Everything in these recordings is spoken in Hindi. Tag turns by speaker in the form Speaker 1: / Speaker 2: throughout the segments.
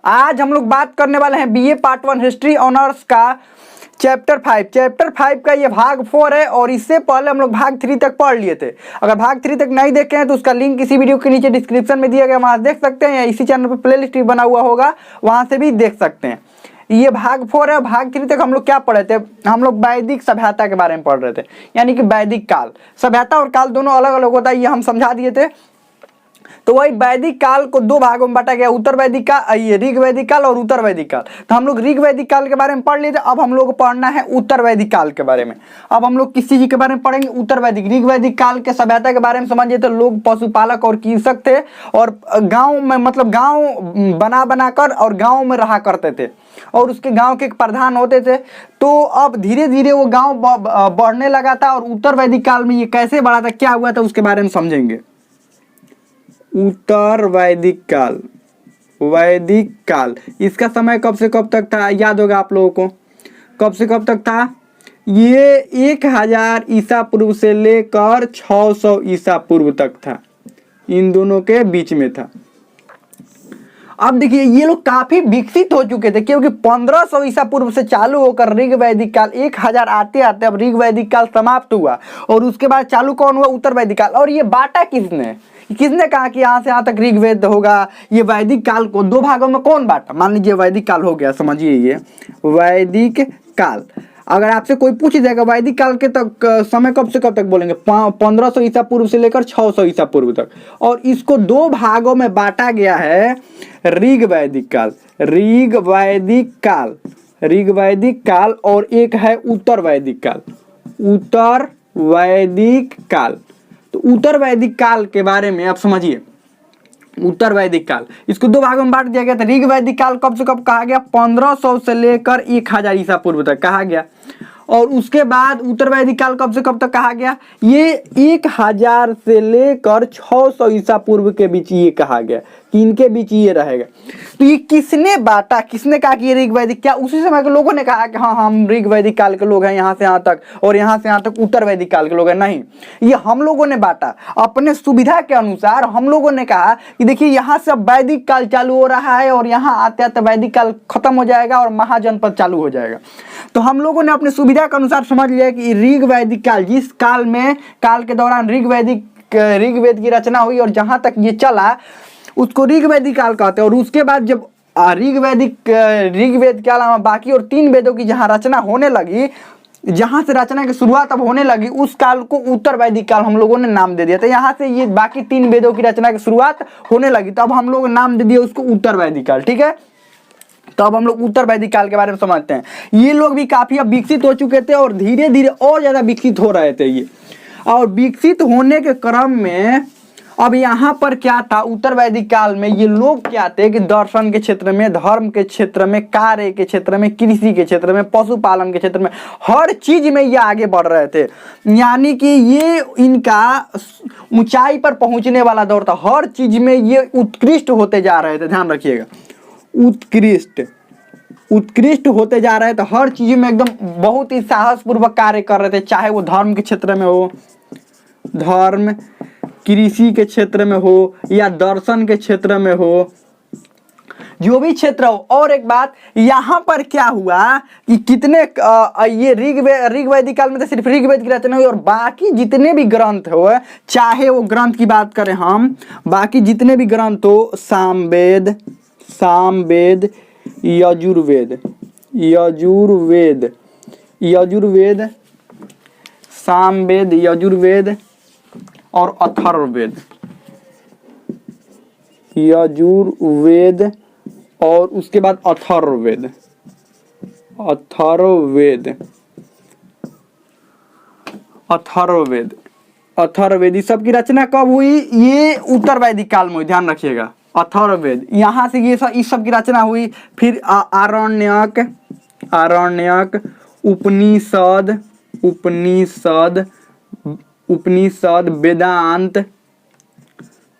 Speaker 1: आज हम लोग बात करने वाले हैं बीए पार्ट 1 हिस्ट्री ऑनर्स का चैप्टर 5 का ये भाग 4 है और इससे पहले हम लोग भाग 3 तक पढ़ लिए थे। अगर भाग 3 तक नहीं देखे हैं तो उसका लिंक इसी वीडियो के नीचे डिस्क्रिप्शन में दिया गया, वहां देख सकते हैं, या इसी चैनल पर प्लेलिस्ट भी बना हुआ होगा, वहां से भी देख सकते हैं। ये भाग 4 है। भाग 3 तक हम लोग क्या पढ़े थे? हम लोग वैदिक सभ्यता के बारे में पढ़ रहे थे, यानी कि वैदिक काल। सभ्यता और काल दोनों अलग अलग होता है, ये हम समझा दिए थे। तो वही वैदिक काल को दो भागों में बांटा गया, उत्तर वैदिक काल, ये ऋग वैदिक काल और उत्तर वैदिक काल। तो हम लोग ऋग वैदिक काल के बारे में पढ़ लिए थे, अब हम लोग को पढ़ना है उत्तर वैदिक काल के बारे में। अब हम लोग किस चीज के बारे में पढ़ेंगे? उत्तर वैदिक। ऋग वैदिक काल के सभ्यता के बारे में समझिए तो लोग पशुपालक और कृषक थे और गाँव में, मतलब गाँव बना कर और गाँव में रहा करते थे और उसके गांव के प्रधान होते थे। तो अब धीरे धीरे वो गांव बढ़ने लगा था और उत्तर वैदिक काल में ये कैसे बढ़ा था, क्या हुआ था, उसके बारे में समझेंगे। उत्तर वैदिक काल, वैदिक काल, इसका समय कब से कब तक था? याद होगा आप लोगों को, कब से कब तक था? ये 1000 ईसा पूर्व से लेकर 600 ईसा पूर्व तक था, इन दोनों के बीच में था। अब देखिए ये लोग काफी विकसित हो चुके थे, क्योंकि 1500 ईसा पूर्व से चालू होकर ऋग वैदिक काल 1000 आते आते अब ऋग वैदिक काल समाप्त हुआ और उसके बाद चालू कौन हुआ? उत्तर वैदिक काल। और ये बांटा किसने कहा कि यहाँ से यहाँ तक ऋग्वेद होगा? ये वैदिक काल को दो भागों में कौन बांटा? मान लीजिए वैदिक काल हो गया, समझिए ये वैदिक काल। अगर आपसे कोई पूछ जाएगा वैदिक काल के तक समय कब से कब तक, बोलेंगे 1500 ईसा पूर्व से लेकर 600 ईसा पूर्व तक। और इसको दो भागों में बांटा गया है, ऋग वैदिक काल, ऋग वैदिक काल, ऋग वैदिक काल, और एक है उत्तर वैदिक काल, उत्तर वैदिक काल। तो उत्तर वैदिक काल के बारे में आप समझिए। उत्तर वैदिक काल, इसको दो भागों में बांट दिया गया था। ऋग वैदिक काल कब से कब कहा गया? 1500 से लेकर 1000 ईसा पूर्व तक कहा गया। और उसके बाद उत्तर वैदिक काल कब से कब तक कहा गया? ये 1000 से लेकर 600 ईसा पूर्व के बीच ये कहा गया कि इनके बीच ये रहेगा। तो ये किसने बांटा, किसने कहा कि ये ऋग वैदिक? क्या उसी समय के लोगों ने कहा कि हाँ हम ऋग वैदिक काल के लोग हैं, यहाँ से यहाँ तक, और यहाँ से यहाँ तक उत्तर वैदिक काल के लोग हैं? नहीं, ये हम लोगों ने बांटा अपने सुविधा के अनुसार। हम लोगों ने कहा कि देखिए यहाँ से अब वैदिक काल चालू हो रहा है और यहाँ आते आते वैदिक काल खत्म हो जाएगा और महाजनपद चालू हो जाएगा। तो हम लोगों ने अपने सुविधा के अनुसार समझ लिया कि ऋग वैदिक काल, जिस काल के दौरान ऋग्वेद की रचना हुई और जहां तक ये चला उसको ऋग वैदिक काल कहते हैं। और उसके बाद जब ऋग्वेद के अलावा बाकी और 3 वेदों की जहां रचना होने लगी, जहां से रचना की शुरुआत अब होने लगी, उस काल को उत्तर वैदिक काल हम लोगों ने नाम दे दिया था। यहाँ से ये बाकी 3 वेदों की रचना की शुरुआत होने लगी, तब हम लोग नाम दे दिया उसको उत्तर वैदिक काल। ठीक है, तो अब हम लोग उत्तर वैदिक काल के बारे में समझते हैं। ये लोग भी काफी अब विकसित हो चुके थे और धीरे धीरे और ज्यादा विकसित हो रहे थे ये। और विकसित होने के क्रम में अब यहाँ पर क्या था? उत्तर वैदिक काल में ये लोग क्या थे कि दर्शन के क्षेत्र में, धर्म के क्षेत्र में, कार्य के क्षेत्र में, कृषि के क्षेत्र में, पशुपालन के क्षेत्र में, हर चीज में ये आगे बढ़ रहे थे। यानी कि ये इनका ऊंचाई पर पहुंचने वाला दौर था। हर चीज में ये उत्कृष्ट होते जा रहे थे, ध्यान रखिएगा, उत्कृष्ट होते जा रहे थे। हर चीज में एकदम बहुत ही साहसपूर्वक कार्य कर रहे थे, चाहे वो धर्म के क्षेत्र में हो, धर्म कृषि के क्षेत्र में हो, या दर्शन के क्षेत्र में हो, जो भी क्षेत्र हो। और एक बात यहाँ पर क्या हुआ कि कितने ये ऋग वैदिक काल में तो सिर्फ ऋग्वेद की रचना हुई और बाकी जितने भी ग्रंथ हो, चाहे वो ग्रंथ की बात करें हम, बाकी जितने भी ग्रंथ हो, सामवेद, यजुर्वेद, सामवेद, यजुर्वेद और अथर्ववेद, यजुर्वेद और उसके बाद अथर्ववेद, अथर्ववेद सब की रचना कब हुई? ये उत्तर वैदिक काल में हुई, ध्यान रखिएगा। अथर्ववेद, यहाँ से ये इस सब की रचना हुई। फिर आरण्यक, उपनिषद,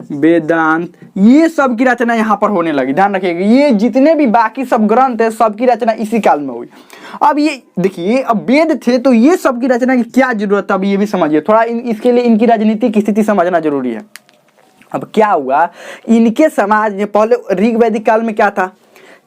Speaker 1: वेदांत, ये सब की रचना यहाँ पर होने लगी। ध्यान रखिएगा, ये जितने भी बाकी सब ग्रंथ है सबकी रचना इसी काल में हुई। अब ये देखिए, अब वेद थे तो ये सब की रचना की क्या जरूरत है, अब ये भी समझिए थोड़ा। इसके लिए इनकी राजनीति की स्थिति समझना जरूरी है। अब क्या हुआ, इनके समाज में पहले ऋग वैदिक काल में क्या था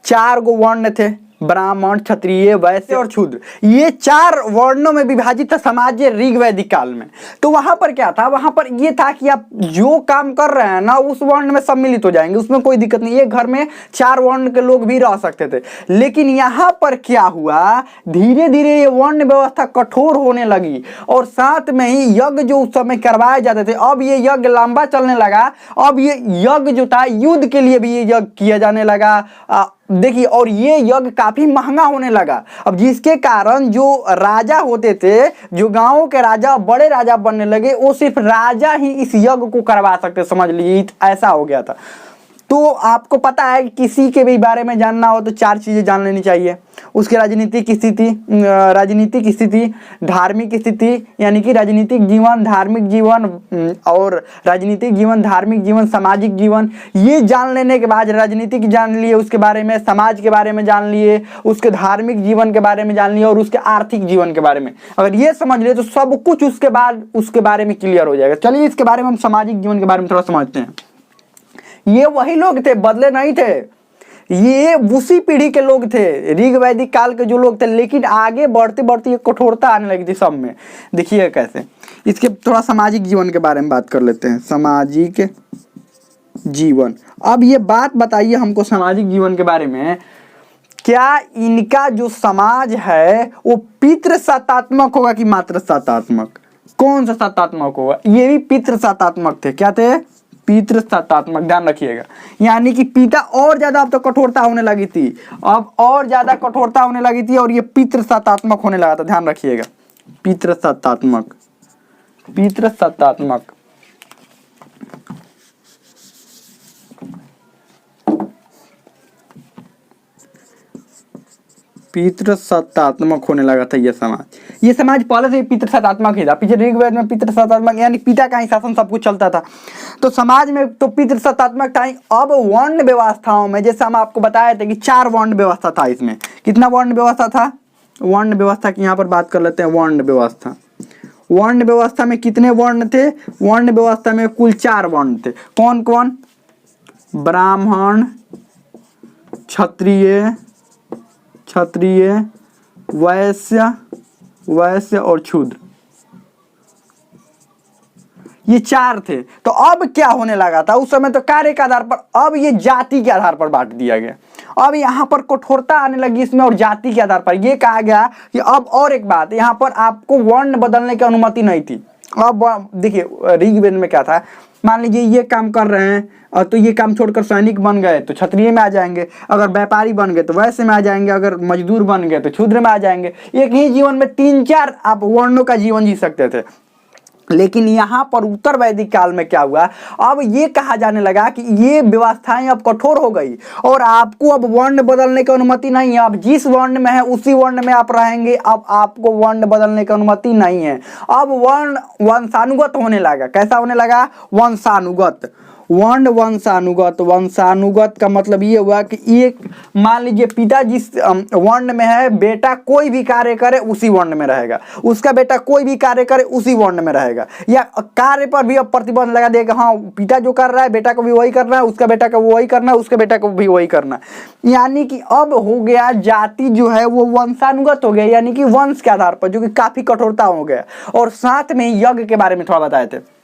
Speaker 1: 4 गो वर्ण थे, ब्राह्मण, क्षत्रिय, वैश्य और शूद्र। ये 4 वर्णों में विभाजित था समाज ऋग वैदिक काल में। तो वहां पर क्या था, वहां पर ये था कि आप जो काम कर रहे हैं ना उस वर्ण में सम्मिलित हो जाएंगे, उसमें कोई दिक्कत नहीं। एक घर में 4 वर्ण के लोग भी रह सकते थे। लेकिन यहाँ पर क्या हुआ, धीरे धीरे ये वर्ण व्यवस्था कठोर होने लगी और साथ में ही यज्ञ जो उस समय करवाए जाते थे, अब ये यज्ञ लंबा चलने लगा। अब ये यज्ञ जो था युद्ध के लिए भी ये यज्ञ किया जाने लगा। देखिए, और ये यज्ञ काफी महंगा होने लगा। अब जिसके कारण जो राजा होते थे, जो गांवों के राजा, बड़े राजा बनने लगे, वो सिर्फ राजा ही इस यज्ञ को करवा सकते, समझ लीजिए ऐसा हो गया था। तो आपको पता है कि किसी के भी बारे में जानना हो तो 4 चीजें जान लेनी चाहिए। उसकी राजनीतिक स्थिति, धार्मिक स्थिति, यानी कि राजनीतिक जीवन, धार्मिक जीवन और राजनीतिक जीवन, धार्मिक जीवन, सामाजिक जीवन। ये जान लेने के बाद, राजनीतिक जान लिए उसके बारे में, समाज के बारे में जान लिए, उसके धार्मिक जीवन के बारे में जान लिए और उसके आर्थिक जीवन के बारे में अगर ये समझ लिए तो सब कुछ उसके बाद उसके बारे में क्लियर हो जाएगा। चलिए इसके बारे में हम सामाजिक जीवन के बारे में थोड़ा समझते हैं। ये वही लोग थे, बदले नहीं थे, ये उसी पीढ़ी के लोग थे, ऋग वैदिक काल के जो लोग थे। लेकिन आगे बढ़ते बढ़ते ये कठोरता आने लगी थी सब में। देखिए कैसे, इसके थोड़ा सामाजिक जीवन के बारे में बात कर लेते हैं। सामाजिक जीवन, अब ये बात बताइए हमको सामाजिक जीवन के बारे में, क्या इनका जो समाज है वो पितृसत्तात्मक होगा कि मातृ सत्तात्मक? कौन सा सत्तात्मक होगा? ये भी पितृसत्तात्मक थे। क्या थे? पितृसत्तात्मक, ध्यान रखिएगा। यानी कि पिता और ज्यादा अब तो कठोरता होने लगी थी, अब और ज्यादा कठोरता होने लगी थी और ये पितृसत्तात्मक होने लगा था। ध्यान रखिएगा, पितृसत्तात्मक, पितृसत्तात्मक। पितृसत्तात्मक होने लगा था ये समाज। ये समाज पहले से पितृसत्तात्मक ही था। पीछे ऋग्वेद में पितृसत्तात्मक यानी पिता का ही शासन सब कुछ चलता था। तो समाज में तो पितृसत्तात्मक था ही। अब वर्ण व्यवस्थाओं में जैसे हम आपको बताए थे कि 4 वर्ण व्यवस्था था। इसमें कितना वर्ण व्यवस्था था? वर्ण व्यवस्था की यहाँ पर बात कर लेते हैं। वर्ण व्यवस्था, वर्ण व्यवस्था में कितने वर्ण थे? वर्ण व्यवस्था में कुल 4 वर्ण थे। कौन कौन? ब्राह्मण, क्षत्रिय, वैश्य और शूद्र। ये 4 थे। तो अब क्या होने लगा था उस समय? तो कार्य के आधार पर, अब ये जाति के आधार पर बांट दिया गया। अब यहाँ पर कठोरता आने लगी इसमें और जाति के आधार पर ये कहा गया कि अब और एक बात, यहाँ पर आपको वर्ण बदलने की अनुमति नहीं थी। अब देखिए ऋग्वेद में क्या था, मान लीजिए ये काम कर रहे हैं और तो ये काम छोड़कर सैनिक बन गए तो क्षत्रिय में आ जाएंगे, अगर व्यापारी बन गए तो वैश्य में आ जाएंगे, अगर मजदूर बन गए तो शूद्र में आ जाएंगे। एक ही जीवन में 3-4 आप वर्णों का जीवन जी सकते थे। लेकिन यहाँ पर उत्तर वैदिक काल में क्या हुआ, अब ये कहा जाने लगा कि ये व्यवस्थाएं अब कठोर हो गई और आपको अब वर्ण बदलने की अनुमति नहीं है। आप जिस वर्ण में है उसी वर्ण में आप रहेंगे, अब आपको वर्ण बदलने की अनुमति नहीं है। अब वर्ण वंशानुगत होने लगा। कैसा होने लगा? वंशानुगत। वर्ण वंशानुगत, वंशानुगत का मतलब ये हुआ कि एक मान लीजिए पिता जिस वर्ण में है, बेटा कोई भी कार्य करे उसी वर्ण में रहेगा, उसका बेटा कोई भी कार्य करे उसी वर्ण में रहेगा। या कार्य पर भी अब प्रतिबंध लगा देगा, हाँ पिता जो कर रहा है बेटा को भी वही करना है, उसका बेटा को वही करना है, उसके बेटा को भी वही करना है। यानी कि अब हो गया जाति जो है वो वंशानुगत हो गया, यानी कि वंश के आधार पर, जो कि काफी कठोरता हो गया। और साथ में यज्ञ के बारे में थोड़ा बताए थे।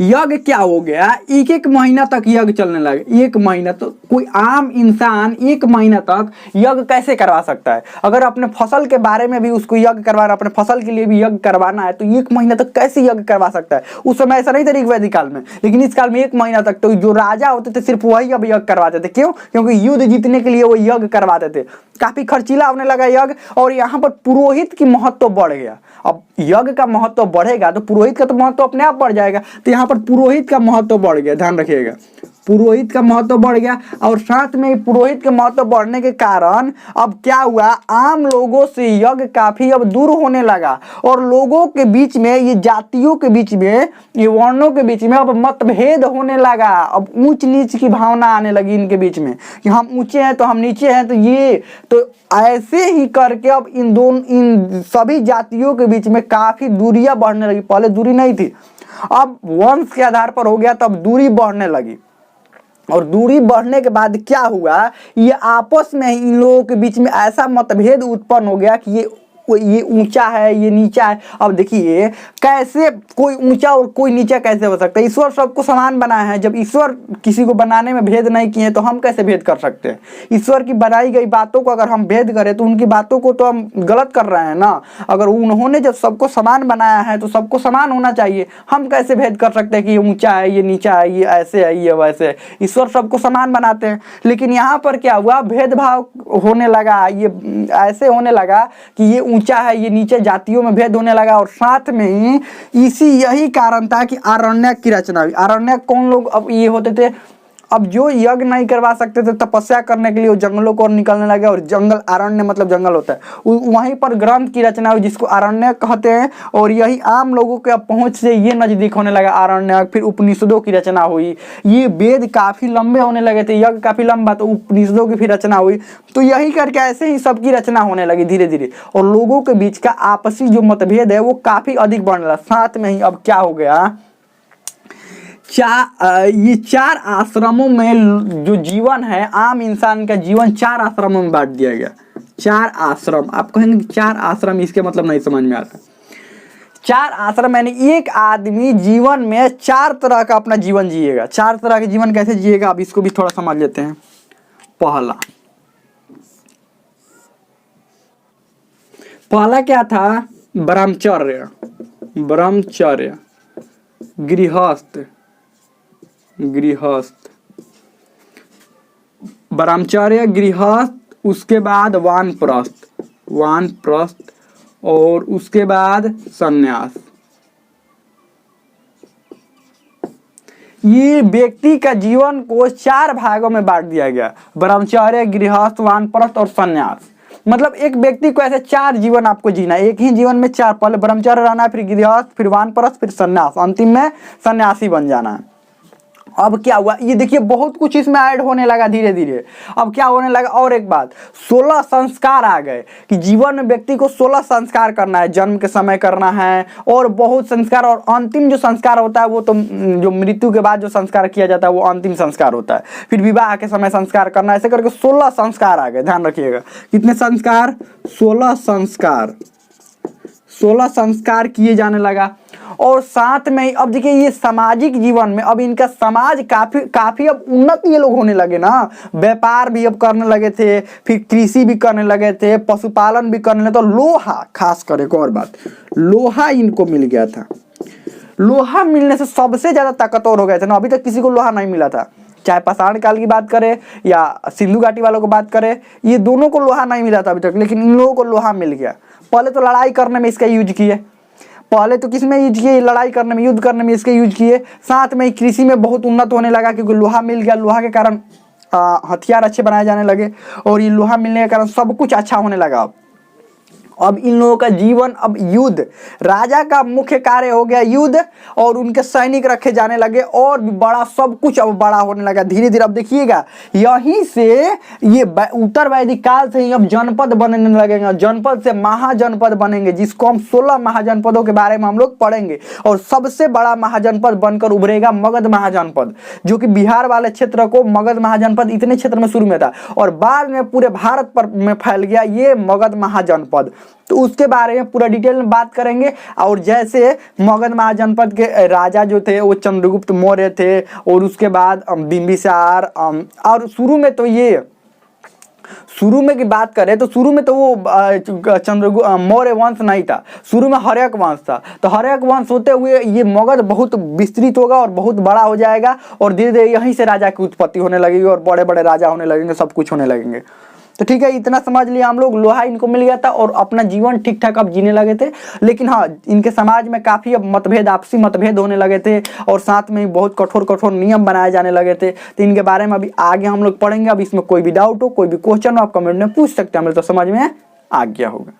Speaker 1: यज्ञ क्या हो गया, 1-1 महीना तक यज्ञ चलने लगे। 1 महीना, तो कोई आम इंसान 1 महीना तक यज्ञ कैसे करवा सकता है? अगर अपने फसल के बारे में भी उसको यज्ञ करवाना, अपने फसल के लिए भी यज्ञ करवाना है तो 1 महीना तक कैसे यज्ञ करवा सकता है? उस समय ऐसा नहीं था ऋग वैदिक काल में, लेकिन इस काल में 1 महीना तक तो जो राजा होते थे सिर्फ वही अब यज्ञ करवाते थे। क्यों? क्योंकि युद्ध जीतने के लिए वो यज्ञ करवाते थे। काफी खर्चीला होने लगा यज्ञ और यहाँ पर पुरोहित की महत्व बढ़ गया। अब यज्ञ का महत्व बढ़ेगा तो पुरोहित का तो महत्व अपने आप बढ़ जाएगा। तो यहाँ पर पुरोहित का महत्व बढ़ गया, ध्यान रखिएगा, पुरोहित का महत्व बढ़ गया। और साथ में पुरोहित के महत्व बढ़ने के कारण अब क्या हुआ, आम लोगों से यज्ञ काफी अब दूर होने लगा और लोगों के बीच में, ये जातियों के बीच में, ये वर्णों के बीच में अब मतभेद होने लगा। अब ऊंच नीच की भावना आने लगी इनके बीच में कि हम ऊंचे हैं तो हम नीचे हैं, तो ये तो ऐसे ही करके अब इन सभी जातियों के बीच में काफी दूरियां बढ़ने लगी। पहले दूरी नहीं थी, अब वंश के आधार पर हो गया, तब दूरी बढ़ने लगी। और दूरी बढ़ने के बाद क्या हुआ, ये आपस में ही इन लोगों के बीच में ऐसा मतभेद उत्पन्न हो गया कि ये ऊंचा है, ये नीचा है। अब देखिए कैसे कोई ऊंचा और कोई नीचा कैसे हो सकता है? ईश्वर सबको समान बनाया है। जब ईश्वर किसी को बनाने में भेद नहीं किए तो हम कैसे भेद कर सकते हैं? ईश्वर की बनाई गई बातों को अगर हम भेद करें तो उनकी बातों को तो हम गलत कर रहे हैं ना। अगर उन्होंने जब सबको समान बनाया है तो सबको समान होना चाहिए। हम कैसे भेद कर सकते हैं कि ये ऊंचा है, ये नीचा है, ये ऐसे है, ये वैसे है? ईश्वर सबको समान बनाते हैं। लेकिन यहाँ पर क्या हुआ, भेदभाव होने लगा, ये ऐसे होने लगा कि ये ऊंचा है, ये नीचे, जातियों में भेद होने लगा। और साथ में ही यही कारण था कि आरण्यक की रचना हुई। आरण्यक कौन लोग अब ये होते थे, अब जो यज्ञ नहीं करवा सकते थे तपस्या करने के लिए वो जंगलों को निकलने लगे। और जंगल, आरण्य मतलब जंगल होता है, वहीं पर ग्रंथ की रचना हुई जिसको आरण्य कहते हैं। और यही आम लोगों के पहुंच से ये नजदीक होने लगा आरण्य। फिर उपनिषदों की रचना हुई। ये वेद काफी लंबे होने लगे थे, यज्ञ काफी लंबा, तो उपनिषदों की फिर रचना हुई। तो यही करके ऐसे ही सबकी रचना होने लगी धीरे धीरे। और लोगों के बीच का आपसी जो मतभेद है वो काफी अधिक बढ़ने लगा। साथ में ही अब क्या हो गया, ये 4 आश्रमों में जो जीवन है, आम इंसान का जीवन 4 आश्रमों में बांट दिया गया। 4 आश्रम, आप कहेंगे 4 आश्रम, इसके मतलब नहीं समझ में आता। 4 आश्रम यानी एक आदमी जीवन में 4 तरह का अपना जीवन जिएगा। 4 तरह के जीवन कैसे जिएगा, अब इसको भी थोड़ा समझ लेते हैं। पहला क्या था, ब्रह्मचर्य, ब्रह्मचर्य, गृहस्थ, उसके बाद वानप्रस्थ, और उसके बाद सन्यास। ये व्यक्ति का जीवन को 4 भागों में बांट दिया गया, ब्रह्मचर्य, गृहस्थ, वानप्रस्थ और सन्यास। मतलब एक व्यक्ति को ऐसे 4 जीवन आपको जीना है, एक ही जीवन में 4, पहले ब्रह्मचर्य रहना, फिर गृहस्थ, फिर वानप्रस्थ, फिर सन्यास, अंतिम में सन्यासी बन जाना है। अब क्या हुआ, ये देखिए बहुत कुछ इसमें ऐड होने लगा धीरे धीरे। अब क्या होने लगा, और एक बात, 16 संस्कार आ गए कि जीवन में व्यक्ति को 16 संस्कार करना है, जन्म के समय करना है, और बहुत संस्कार। और अंतिम जो संस्कार होता है वो तो जो मृत्यु के बाद जो संस्कार किया जाता है वो अंतिम संस्कार होता है। फिर विवाह के समय संस्कार करना, ऐसे करके 16 संस्कार आ गए। ध्यान रखिएगा, कितने संस्कार, 16 संस्कार किए जाने लगा। और साथ में अब देखिए ये सामाजिक जीवन में अब इनका समाज काफी अब उन्नत ये लोग होने लगे ना। व्यापार भी अब करने लगे थे, फिर कृषि भी करने लगे थे, पशुपालन भी करने लगे। तो लोहा, खास कर एक और बात, लोहा इनको मिल गया था। लोहा मिलने से सबसे ज्यादा ताकतवर हो गए थे ना। अभी तक किसी को लोहा नहीं मिला था, चाहे पाषाण काल की बात करें या सिंधु घाटी वालों को बात करें, ये दोनों को लोहा नहीं मिला था अभी तक, लेकिन इन लोगों को लोहा मिल गया। पहले तो लड़ाई करने में इसका यूज किए, पहले तो किसमें यूज किए, लड़ाई करने में, युद्ध करने में इसके यूज किए। साथ में कृषि में बहुत उन्नत होने लगा क्योंकि लोहा मिल गया। लोहा के कारण हथियार अच्छे बनाए जाने लगे, और ये लोहा मिलने के कारण सब कुछ अच्छा होने लगा। अब इन लोगों का जीवन, अब युद्ध, राजा का मुख्य कार्य हो गया युद्ध, और उनके सैनिक रखे जाने लगे, और भी बड़ा सब कुछ अब बड़ा होने लगा धीरे धीरे। अब देखिएगा यहीं से ये उत्तर वैदिक काल से ही अब जनपद बनने लगेंगे, जनपद से महाजनपद बनेंगे, जिसको हम 16 महाजनपदों के बारे में हम लोग पढ़ेंगे। और सबसे बड़ा महाजनपद बनकर उभरेगा मगध महाजनपद, जो कि बिहार वाले क्षेत्र को मगध महाजनपद इतने क्षेत्र में शुरू में था, और बाद में पूरे भारत पर में फैल गया ये मगध महाजनपद। तो उसके बारे में पूरा डिटेल में बात करेंगे। और जैसे मगध महाजनपद के राजा जो थे वो चंद्रगुप्त मौर्य थे, और उसके बाद बिंबिसार, और शुरू में की बात करें तो शुरू में तो वो चंद्रगुप्त मौर्य वंश नहीं था, शुरू में हर्यक वंश था। तो हर्यक वंश होते हुए ये मगध बहुत विस्तृत होगा और बहुत बड़ा हो जाएगा, और धीरे धीरे यहीं से राजा की उत्पत्ति होने लगेगी, और बड़े बड़े राजा होने लगेंगे, सब कुछ होने लगेंगे। तो ठीक है, इतना समझ लिया हम लोग, लोहा इनको मिल गया था और अपना जीवन ठीक ठाक अब जीने लगे थे। लेकिन हाँ, इनके समाज में काफी अब मतभेद, आपसी मतभेद होने लगे थे, और साथ में बहुत कठोर कठोर नियम बनाए जाने लगे थे। तो इनके बारे में अभी आगे हम लोग पढ़ेंगे। अब इसमें कोई भी डाउट हो, कोई भी क्वेश्चन हो, आप कमेंट में पूछ सकते हैं, हमें तो समझ में आ गया होगा।